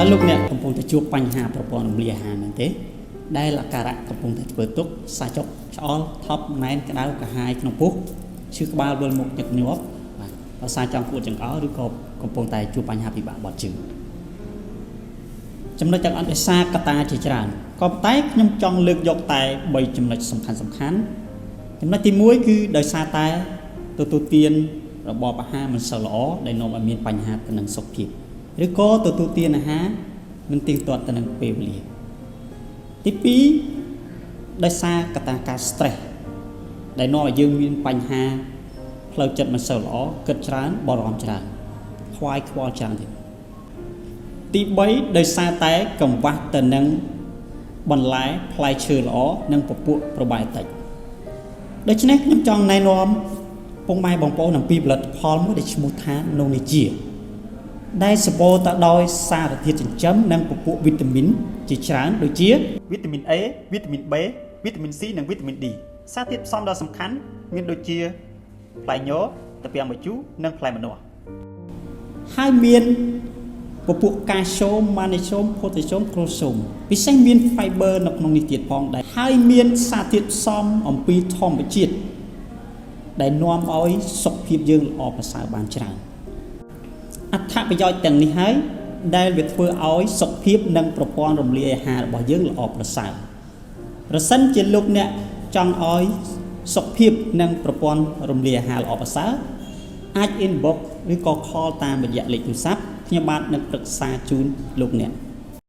តើលោកអ្នកកំពុងតែជួបបញ្ហាប្រព័ន្ធរំលាយអាហារមែនទេដែលអាការៈកំពុងតែធ្វើទុក្ខសាច់ចុកឆ្អល់ថប់ណែនក្តៅកាហាយក្នុងពុះឈឺក្បាលវិលមុខញឹកញាប់បាទភាសាចង់គួតចង្អុលឬក៏កំពុងតែជួបបញ្ហាពិបាកបត់ជើងចំណុចទាំងអស់ដោយសារកត្តាជាច្រើនក៏ប៉ុន្តែខ្ញុំចង់លើកយកតែ3ចំណុចសំខាន់ចំណុចទី1គឺដោយសារតែទទួលទានរបបអាហារមិនសូវល្អដែលនាំឲ្យមានបញ្ហាទៅនឹងសុខភាពឬក៏ទទួលទានអាហារមិនទៀងទាត់ទៅនឹងពេលវេលាទី2ដោយសារកត្តាការ stress ដែលនាំឲ្យយើងមានបញ្ហាផ្លូវចិត្តមិនសូវល្អគិតច្រើនបារម្ភច្រើនខ្វាយខ្វល់ច្រើនទៀតទី3ដោយសារតែកង្វះទៅនឹងបន្លែផ្លែឈើល្អនិងពពួកប្របាយតិចដូច្នេះខ្ញុំចង់ណែនាំពុកម៉ែបងប្អូនអំពីផលិតផលមួយដែលឈ្មោះថា Nonigia ដែលសម្បូរទៅដោយសារធាតុចិញ្ចឹមនិងពពួកវីតាមីនជាច្រើនដូចជាវីតាមីន A វីតាមីន B វីតាមីន C និងវីតាមីន D សារធាតុផ្សំដ៏សំខាន់មានដូចជាផ្លែញត្រពាំងម្ជូរនិងផ្លែម្នាស់ហើយមានពពួកកាល់ស្យូម ម៉ាណេស្យូម ផូតាស្យូម ក្រូសូមពិសេសមាន fiber នៅក្នុងនេះទៀតផងដែរហើយមានសារធាតុផ្សំអំពីធម្មជាតិដែលនាំឲ្យសុខភាពយើងល្អប្រសើរបានច្រើនអត្ថប្រយោជន៍ទាំងនេះហើយដែលវាធ្វើឲ្យសុខភាពនិងប្រព័ន្ធរំលាយអាហាររបស់យើងល្អប្រសើរប្រសិនជាលោកអ្នកចង់ឲ្យសុខភាពនិងប្រព័ន្ធរំលាយអាហារល្អប្រសើរអាច inbox ឬក៏ call តាមរយៈលេខទូរស័ព្ទខ្ញុំបាទនឹងប្រឹក្សាជូនលោកអ្នក